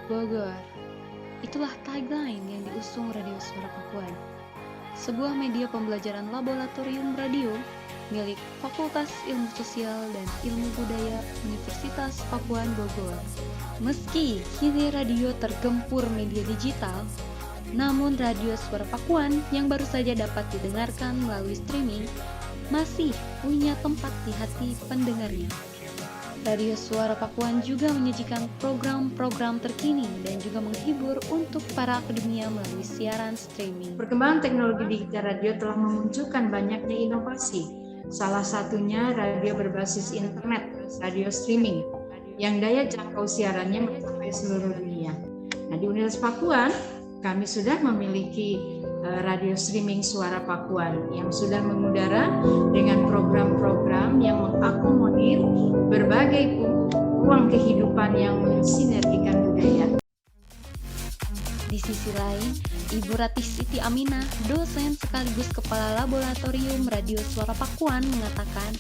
Bogor. Itulah tagline yang diusung Radio Suara Pakuan, sebuah media pembelajaran laboratorium radio milik Fakultas Ilmu Sosial dan Ilmu Budaya Universitas Pakuan Bogor. Meski kini radio tergempur media digital, namun Radio Suara Pakuan yang baru saja dapat didengarkan melalui streaming masih punya tempat di hati pendengarnya. Radio Suara Pakuan juga menyajikan program-program terkini dan juga menghibur untuk para akademia melalui siaran streaming. Perkembangan teknologi digital radio telah memunculkan banyaknya inovasi. Salah satunya radio berbasis internet, radio streaming, yang daya jangkau siarannya mencapai seluruh dunia. Nah, di Universitas Pakuan, kami sudah memiliki radio streaming Suara Pakuan yang sudah mengudara dengan program-program yang mengakomodir berbagai ruang kehidupan yang mensinergikan budaya. Di sisi lain, Ibu Ratih Siti Aminah, dosen sekaligus kepala laboratorium Radio Suara Pakuan mengatakan,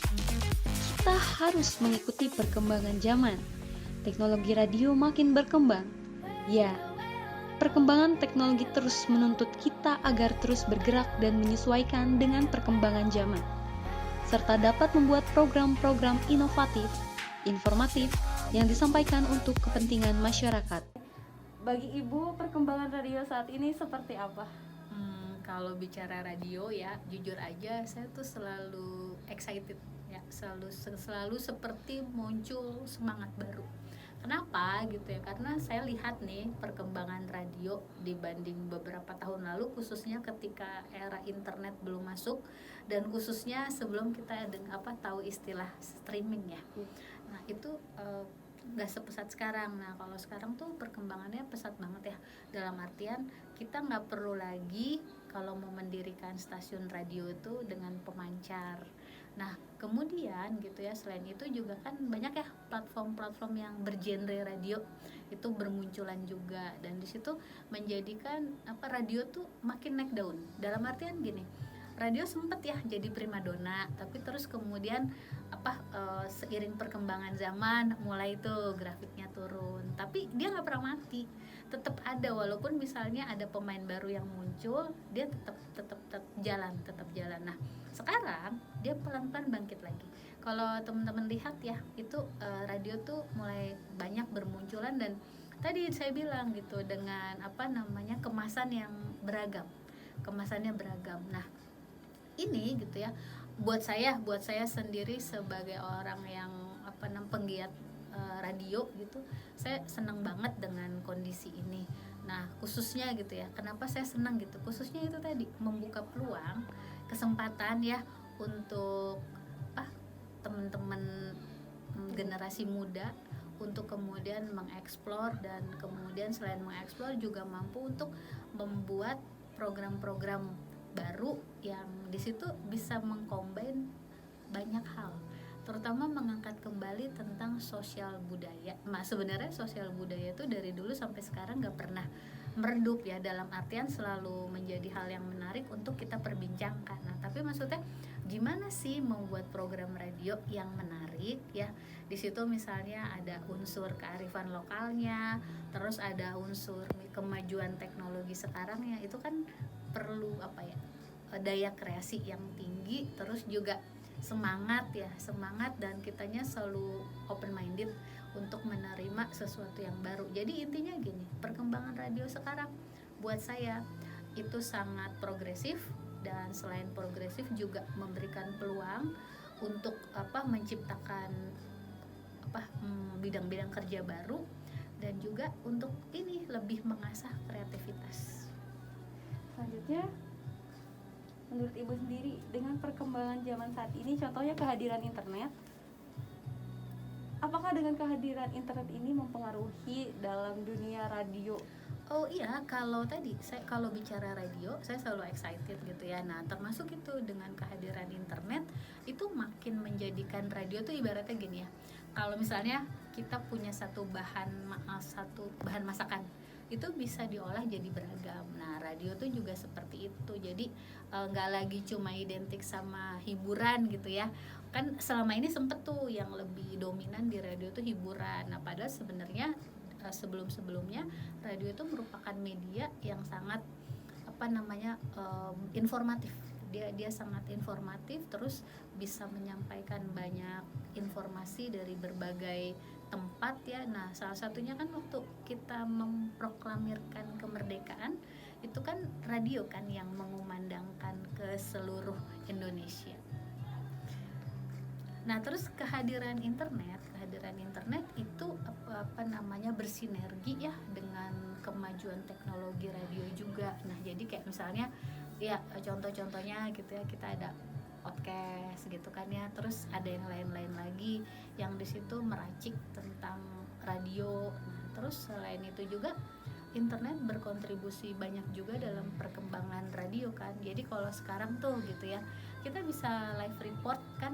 kita harus mengikuti perkembangan zaman. Teknologi radio makin berkembang. Ya, perkembangan teknologi terus menuntut kita agar terus bergerak dan menyesuaikan dengan perkembangan zaman, serta dapat membuat program-program inovatif, informatif yang disampaikan untuk kepentingan masyarakat. Bagi Ibu, perkembangan radio saat ini seperti apa? Kalau bicara radio ya, jujur aja saya tuh selalu excited ya, selalu seperti muncul semangat baru. Kenapa gitu ya? Karena saya lihat nih perkembangan radio dibanding beberapa tahun lalu, khususnya ketika era internet belum masuk dan khususnya sebelum kita tahu istilah streaming ya. Nah itu gak sepesat sekarang. Nah kalau sekarang tuh perkembangannya pesat banget ya, dalam artian kita nggak perlu lagi kalau mau mendirikan stasiun radio itu dengan pemancar. Nah kemudian gitu ya, selain itu juga kan banyak ya platform-platform yang bergenre radio itu bermunculan juga, dan disitu menjadikan radio tuh makin naik daun. Dalam artian gini, radio sempet ya jadi primadona, tapi terus kemudian seiring perkembangan zaman mulai tuh grafiknya turun, tapi dia nggak pernah mati, tetap ada. Walaupun misalnya ada pemain baru yang muncul, dia tetap jalan. Nah sekarang dia pelan-pelan bangkit lagi. Kalau teman-teman lihat ya, itu radio tuh mulai banyak bermunculan, dan tadi saya bilang gitu, dengan kemasannya beragam. Nah ini gitu ya, buat saya sendiri sebagai orang yang penggiat radio gitu, saya senang banget dengan kondisi ini. Nah khususnya gitu ya, kenapa saya senang gitu, khususnya itu tadi membuka peluang, kesempatan ya untuk teman-teman generasi muda untuk kemudian mengeksplor, dan kemudian selain mengeksplor juga mampu untuk membuat program-program baru yang di situ bisa mengcombine banyak hal, terutama mengangkat kembali tentang sosial budaya. Sebenarnya sosial budaya itu dari dulu sampai sekarang nggak pernah meredup ya, dalam artian selalu menjadi hal yang menarik untuk kita perbincangkan. Nah tapi maksudnya gimana sih membuat program radio yang menarik ya? Di situ misalnya ada unsur kearifan lokalnya, terus ada unsur kemajuan teknologi sekarang ya, itu kan perlu daya kreasi yang tinggi, terus juga semangat dan kitanya selalu open minded untuk menerima sesuatu yang baru. Jadi intinya gini, perkembangan radio sekarang buat saya itu sangat progresif, dan selain progresif juga memberikan peluang untuk menciptakan bidang-bidang kerja baru, dan juga untuk ini lebih mengasah kreativitas. Selanjutnya, menurut Ibu sendiri, dengan perkembangan zaman saat ini, contohnya kehadiran internet, apakah dengan kehadiran internet ini mempengaruhi dalam dunia radio? Oh iya, kalau bicara radio, saya selalu excited gitu ya. Nah, termasuk itu dengan kehadiran internet, itu makin menjadikan radio tuh ibaratnya gini ya. Kalau misalnya kita punya satu bahan masakan, itu bisa diolah jadi beragam. Nah, radio tuh juga seperti itu. Jadi nggak lagi cuma identik sama hiburan gitu ya. Kan selama ini sempet tuh yang lebih dominan di radio tuh hiburan. Nah, padahal sebenarnya sebelum-sebelumnya radio itu merupakan media yang sangat informatif. Dia sangat informatif, terus bisa menyampaikan banyak informasi dari berbagai tempat ya. Nah, salah satunya kan waktu kita memproklamirkan kemerdekaan itu kan radio kan yang mengumandangkan ke seluruh Indonesia. Nah, terus kehadiran internet itu bersinergi ya dengan kemajuan teknologi radio juga. Nah, jadi kayak misalnya ya contoh-contohnya gitu ya, kita ada podcast gitu kan ya, terus ada yang lain-lain lagi yang di situ meracik tentang radio. Nah, terus selain itu juga internet berkontribusi banyak juga dalam perkembangan radio kan. Jadi kalau sekarang tuh gitu ya, kita bisa live report kan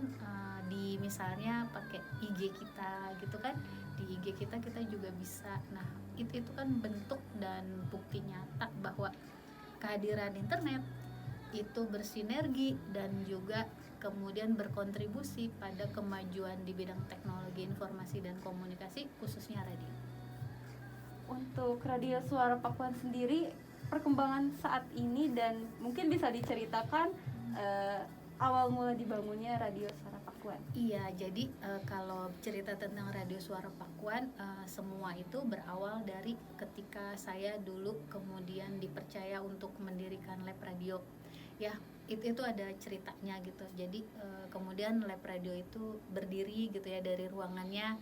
di misalnya pakai IG kita gitu kan. Di IG kita juga bisa. Nah, itu kan bentuk dan bukti nyata bahwa kehadiran internet itu bersinergi dan juga kemudian berkontribusi pada kemajuan di bidang teknologi informasi dan komunikasi, khususnya radio. Untuk Radio Suara Pakuan sendiri, perkembangan saat ini dan mungkin bisa diceritakan awal mula dibangunnya Radio Suara Pakuan. Iya, jadi kalau cerita tentang Radio Suara Pakuan, semua itu berawal dari ketika saya dulu kemudian dipercaya untuk mendirikan lab radio. Ya, itu ada ceritanya gitu. Jadi kemudian lab radio itu berdiri gitu ya, dari ruangannya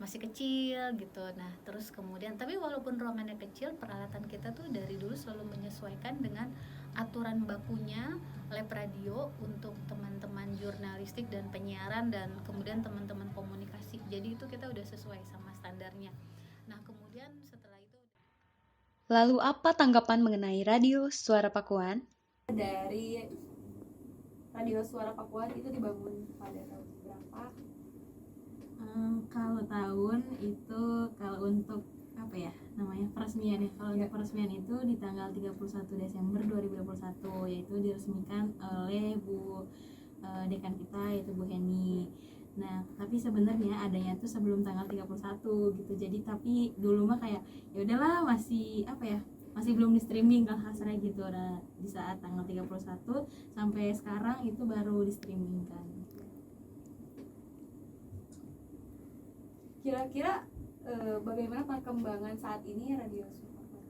masih kecil gitu. Nah, terus kemudian tapi walaupun ruangannya kecil, peralatan kita tuh dari dulu selalu menyesuaikan dengan aturan bakunya lab radio untuk teman-teman jurnalistik dan penyiaran dan kemudian teman-teman komunikasi. Jadi itu kita udah sesuai sama standarnya. Nah, kemudian setelah itu, lalu apa tanggapan mengenai Radio Suara Pakuan? Dari Radio Suara Pakuan itu dibangun pada tahun berapa? Kalau tahun itu, kalau untuk peresmian ya. Kalau untuk peresmian itu di tanggal 31 Desember 2021, yaitu diresmikan oleh Bu dekan kita, yaitu Bu Heni. Nah, tapi sebenarnya adanya tuh sebelum tanggal 31 gitu. Jadi tapi dulu mah kayak ya udahlah, masih belum di streaming kalau kasarnya gitu. Nah, di saat tanggal 31 sampai sekarang itu baru di streaming kan. Kira-kira bagaimana perkembangan saat ini Radio Suara Pakuan?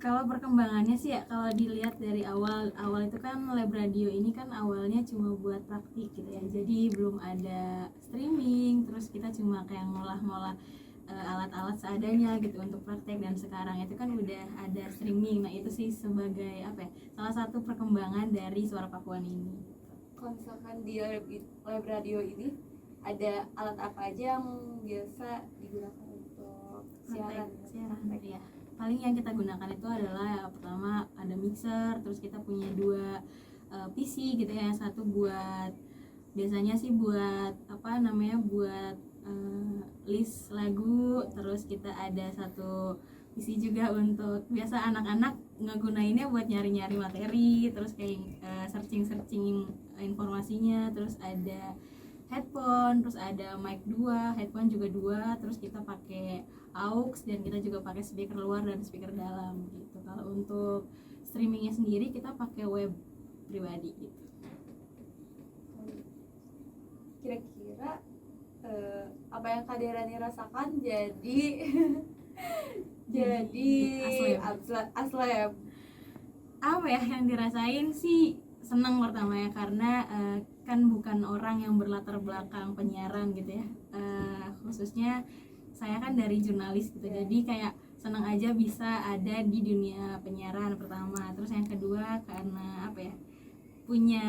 Kalau perkembangannya sih ya, kalau dilihat dari awal itu kan lab radio ini kan awalnya cuma buat praktik gitu ya. Jadi belum ada streaming, terus kita cuma kayak ngolah alat-alat seadanya gitu untuk praktek. Dan sekarang itu kan udah ada streaming. Nah, itu sih sebagai salah satu perkembangan dari Suara Pakuan ini. Kalau misalkan di lab radio ini ada alat apa aja yang biasa digunakan untuk siaran ya. Paling yang kita gunakan itu adalah pertama ada mixer, terus kita punya 2 PC gitu ya. Yang satu buat biasanya sih buat buat list lagu, terus kita ada satu PC juga untuk biasa anak-anak ngegunainnya buat nyari-nyari materi, terus kayak searching informasinya. Terus ada headphone, terus ada mic 2, headphone juga 2, terus kita pakai aux dan kita juga pakai speaker luar dan speaker dalam gitu. Kalau untuk streamingnya sendiri kita pakai web pribadi gitu. Kira-kira apa yang Kak Derani rasakan jadi aslab? Apa ya yang dirasain sih? Senang pertama ya, karena kan bukan orang yang berlatar belakang penyiaran gitu ya. Khususnya saya kan dari jurnalis gitu, jadi kayak senang aja bisa ada di dunia penyiaran pertama. Terus yang kedua karena punya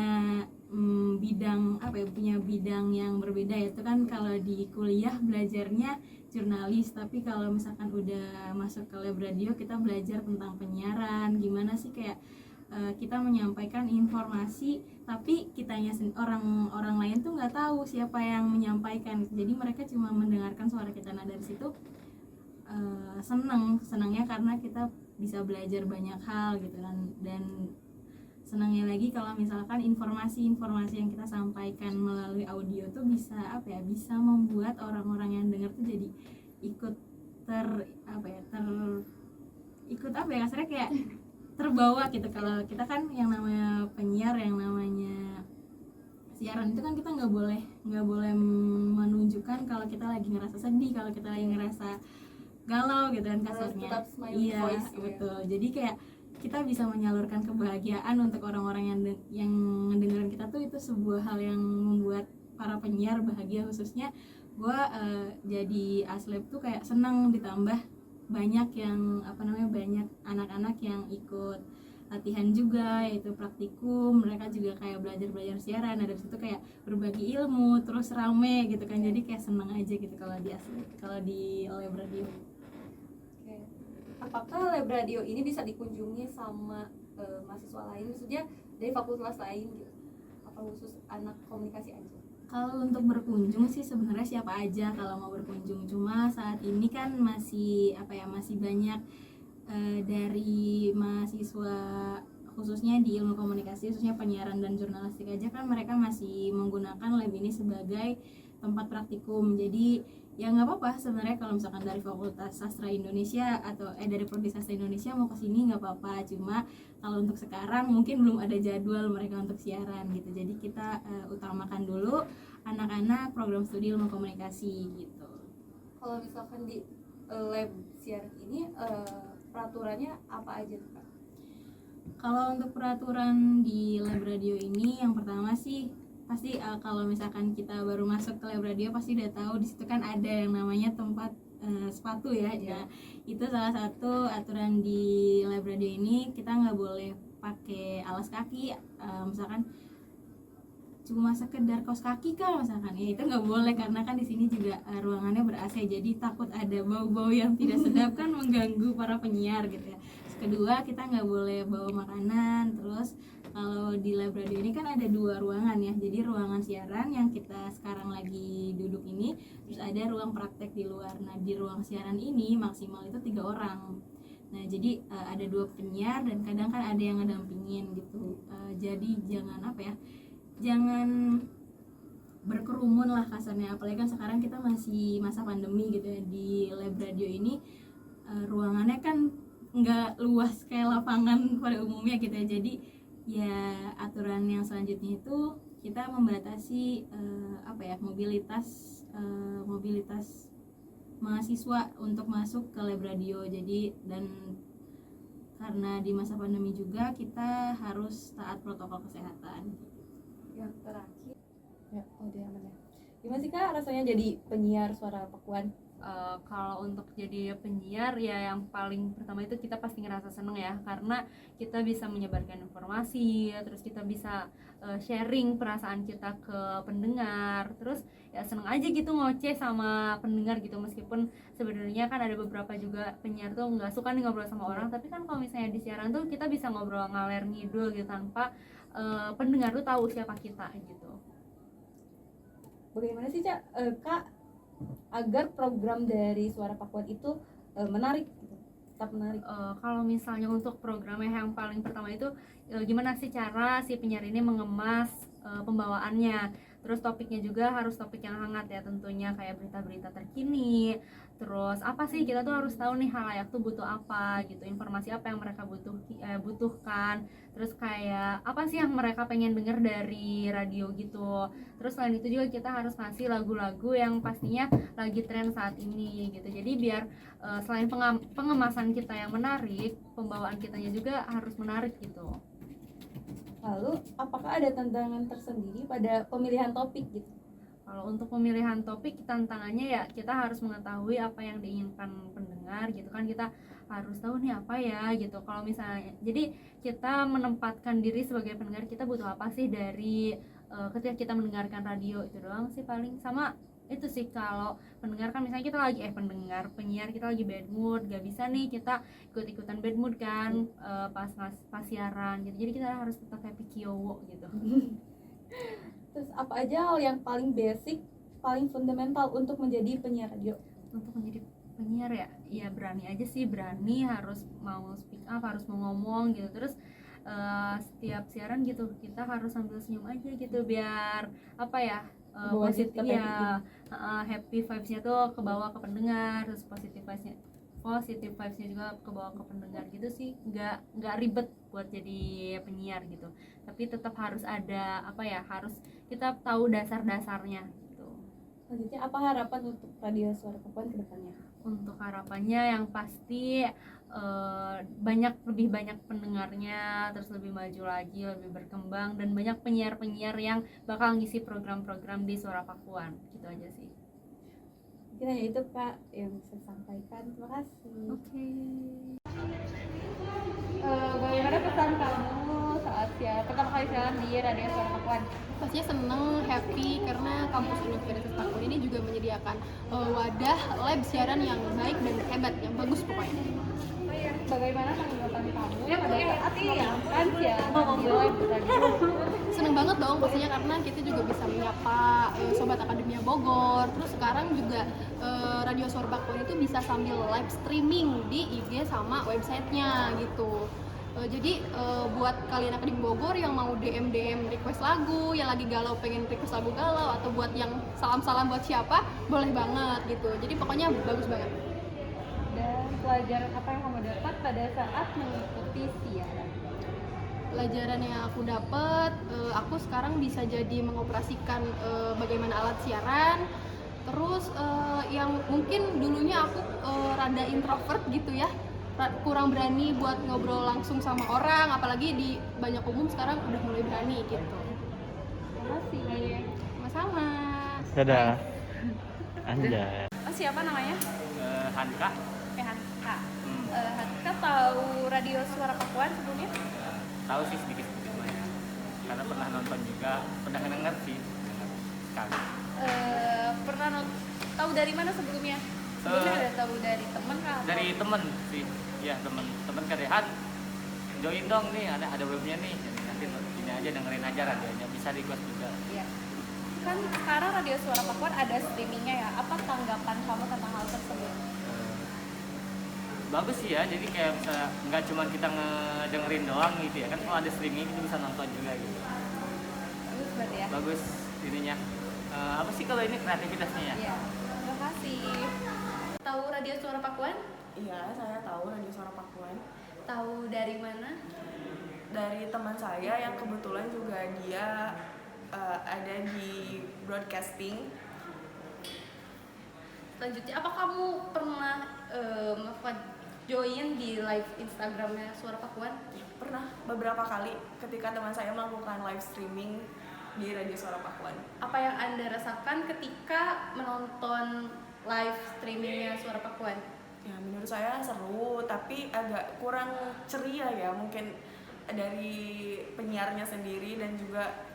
bidang yang berbeda, yaitu kan kalau di kuliah belajarnya jurnalis, tapi kalau misalkan udah masuk ke lab radio kita belajar tentang penyiaran, gimana sih kayak kita menyampaikan informasi tapi orang lain tuh nggak tahu siapa yang menyampaikan, jadi mereka cuma mendengarkan suara kita. Nah, dari situ senangnya karena kita bisa belajar banyak hal gitu kan. Dan senangnya lagi kalau misalkan informasi yang kita sampaikan melalui audio tuh bisa bisa membuat orang-orang yang dengar tuh jadi ikut ikut apa ya, kasarnya kayak terbawa gitu. Kalau kita kan yang namanya penyiar, yang namanya siaran itu kan kita nggak boleh menunjukkan kalau kita lagi ngerasa sedih, kalau kita lagi ngerasa galau gitu kan kasarnya. Tetap smiley Iya voice gitu ya. betul. Jadi kayak kita bisa menyalurkan kebahagiaan untuk orang-orang yang ngedengerin kita tuh, itu sebuah hal yang membuat para penyiar bahagia. Khususnya gue jadi aslep tuh kayak senang, ditambah banyak yang banyak anak-anak yang ikut latihan juga, yaitu praktikum. Mereka juga kayak belajar siaran. Nah dari situ kayak berbagi ilmu, terus rame gitu kan. Jadi kayak seneng aja gitu kalau di aslep, kalau di Lab Radio. Oke. Apakah Lab Radio ini bisa dikunjungi sama mahasiswa lain, maksudnya dari fakultas lain gitu? Apa khusus anak komunikasi aja? Kalau untuk berkunjung sih sebenarnya siapa aja kalau mau berkunjung. Cuma saat ini kan masih banyak dari mahasiswa khususnya di ilmu komunikasi, khususnya penyiaran dan jurnalistik aja kan, mereka masih menggunakan lab ini sebagai tempat praktikum. Jadi ya nggak apa-apa sebenarnya kalau misalkan dari Fakultas Sastra Indonesia atau dari Prodi Sastra Indonesia mau kesini nggak apa-apa. Cuma kalau untuk sekarang mungkin belum ada jadwal mereka untuk siaran gitu. Jadi kita utamakan dulu anak-anak program studi ilmu komunikasi gitu. Kalau misalkan di lab siaran ini peraturannya apa aja tuh Kak? Kalau untuk peraturan di Lab Radio ini, yang pertama sih pasti kalau misalkan kita baru masuk ke Lab Radio pasti udah tahu di situ kan ada yang namanya tempat sepatu ya. Nah, itu salah satu aturan di Lab Radio ini. Kita nggak boleh pakai alas kaki, misalkan cuma sekedar kaos kaki kan misalkan, ya itu nggak boleh karena kan di sini juga ruangannya ber-AC, jadi takut ada bau-bau yang tidak sedap kan mengganggu para penyiar gitu ya. Terus kedua, kita nggak boleh bawa makanan. Terus kalau di Lab Radio ini kan ada 2 ruangan ya, jadi ruangan siaran yang kita sekarang lagi duduk ini, terus ada ruang praktek di luar. Nah di ruang siaran ini maksimal itu 3 orang. Nah jadi ada 2 penyiar dan kadang kan ada yang ngedampingin gitu. Jadi jangan berkerumun lah kasarnya, apalagi kan sekarang kita masih masa pandemi gitu ya. Di Lab Radio ini ruangannya kan nggak luas kayak lapangan pada umumnya gitu ya. Jadi ya aturan yang selanjutnya itu kita membatasi mobilitas mahasiswa untuk masuk ke Lab Radio. Jadi dan karena di masa pandemi juga kita harus taat protokol kesehatan. Yang terakhir ya, dia aman ya. Gimana sih Kak rasanya jadi penyiar Suara Pakuan? Kalau untuk jadi penyiar ya yang paling pertama itu kita pasti ngerasa seneng ya, karena kita bisa menyebarkan informasi, terus kita bisa sharing perasaan kita ke pendengar, terus ya seneng aja gitu ngoceh sama pendengar gitu. Meskipun sebenarnya kan ada beberapa juga penyiar tuh nggak suka nih ngobrol sama orang, tapi kan kalau misalnya di siaran tuh kita bisa ngobrol ngaler ngidul gitu tanpa pendengar tuh tahu siapa kita gitu. Bagaimana sih Kak agar program dari Suara Pakuan itu menarik gitu, tetap menarik? Kalau misalnya untuk programnya yang paling pertama itu gimana sih cara si penyiar ini mengemas pembawaannya. Terus topiknya juga harus topik yang hangat ya tentunya, kayak berita-berita terkini. Terus apa sih, kita tuh harus tahu nih halayak tuh butuh apa gitu, informasi apa yang mereka butuhkan. Terus kayak apa sih yang mereka pengen denger dari radio gitu. Terus selain itu juga kita harus ngasih lagu-lagu yang pastinya lagi tren saat ini gitu. Jadi biar selain pengemasan kita yang menarik, pembawaan kitanya juga harus menarik gitu. Lalu apakah ada tantangan tersendiri pada pemilihan topik gitu? Kalau untuk pemilihan topik, tantangannya ya kita harus mengetahui apa yang diinginkan pendengar gitu kan. Kita harus tahu nih apa ya gitu. Kalau misalnya, jadi kita menempatkan diri sebagai pendengar, kita butuh apa sih dari ketika kita mendengarkan radio, itu doang sih paling. Sama itu sih, kalau pendengar kan misalnya kita lagi penyiar kita lagi bad mood, gak bisa nih kita ikut-ikutan bad mood kan pas siaran gitu. Jadi kita harus tetap happy kiowo gitu. Terus apa aja hal yang paling basic, paling fundamental untuk menjadi penyiar radio? Untuk menjadi penyiar ya berani aja sih, berani, harus mau speak up, harus mau ngomong gitu. Terus setiap siaran gitu kita harus sambil senyum aja gitu, biar apa ya, positif ke ya, happy vibes-nya tuh ke bawah ke pendengar, terus positive vibes-nya juga ke bawah ke pendengar gitu sih. Nggak ribet buat jadi penyiar gitu, tapi tetap harus ada apa ya, harus kita tahu dasar-dasarnya gitu. Selanjutnya apa harapan untuk Radio Suara Pakuan ke depannya? Untuk harapannya yang pasti lebih banyak pendengarnya, terus lebih maju lagi, lebih berkembang, dan banyak penyiar-penyiar yang bakal ngisi program-program di Suara Pakuan. Gitu aja sih. Mungkin hanya itu Kak yang bisa sampaikan. Terima kasih. Oke. Bagaimana pesan kamu saat pertama kali siaran di Radio Suara Pakuan? Pastinya seneng, happy karena kampus Universitas Pakuan ini juga menyediakan wadah live siaran yang baik dan hebat, yang bagus pokoknya. Bagaimana tanggapan kamu pada saat melakukan siaran di live radio? Seneng banget dong pastinya karena kita juga bisa menyapa Sobat Akademia Bogor. Terus sekarang juga Radio Suara Pakuan itu bisa sambil live streaming di IG sama websitenya gitu. Jadi buat kalian Akademi Bogor yang mau DM request lagu, yang lagi galau pengen request lagu galau, atau buat yang salam-salam buat siapa, boleh banget gitu. Jadi pokoknya bagus banget. Dan pelajaran apa yang kamu dapat pada saat mengikuti siaran? Pelajaran yang aku dapat, aku sekarang bisa jadi mengoperasikan bagaimana alat siaran. Terus yang mungkin dulunya aku rada introvert gitu ya, kurang berani buat ngobrol langsung sama orang, apalagi di banyak umum sekarang udah mulai berani gitu. Terima kasih. Sama-sama. Dadah. Anjay. Siapa namanya? Hanka. Hanka. Hanka tahu Radio Suara Pakuan sebelumnya? Tahu sih sedikit-sedikit mah ya. Karena pernah nonton juga, pernah denger sih, dengar sekali. Pernah tahu dari mana sebelumnya? Sebelumnya udah tahu dari teman kah? Dari temen sih, ya temen kadehan. Join dong nih, ada webnya nih. Jadi nanti ini aja dengerin aja radionya, bisa request juga. Iya. Kan sekarang Radio Suara Pakuan ada streamingnya ya. Apa tanggapan kamu tentang hal tersebut? Bagus sih ya, jadi kayak bisa nggak cuma kita ngedengerin doang gitu ya kan, kalau ada streaming kita bisa nonton juga gitu. Bagus berarti ya? Bagus ininya. Apa sih kalau ini kreativitasnya ya? Iya. Terima kasih. Tahu Radio Suara Pakuan? Iya, saya tahu Radio Suara Pakuan. Tahu dari mana? Dari teman saya yang kebetulan juga dia ada di broadcasting. Selanjutnya, apa kamu pernah join di live Instagramnya Suara Pakuan? Pernah beberapa kali ketika teman saya melakukan live streaming di Radio Suara Pakuan. Apa yang Anda rasakan ketika menonton live streamingnya Suara Pakuan? Ya, menurut saya seru, tapi agak kurang ceria ya, mungkin dari penyiarnya sendiri dan juga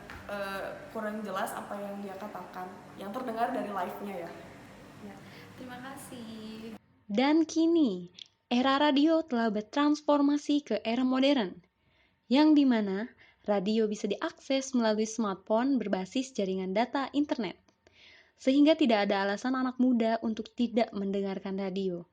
kurang jelas apa yang dia katakan, yang terdengar dari live-nya ya. Ya, terima kasih. Dan kini, era radio telah bertransformasi ke era modern, yang dimana radio bisa diakses melalui smartphone berbasis jaringan data internet, sehingga tidak ada alasan anak muda untuk tidak mendengarkan radio.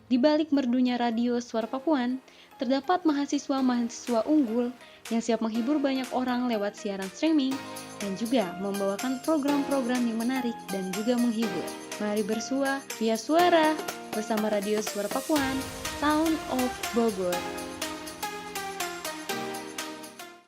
Di balik merdunya Radio Suara Pakuan, terdapat mahasiswa-mahasiswa unggul yang siap menghibur banyak orang lewat siaran streaming dan juga membawakan program-program yang menarik dan juga menghibur. Mari bersua via suara bersama Radio Suara Pakuan, Sound of Bogor.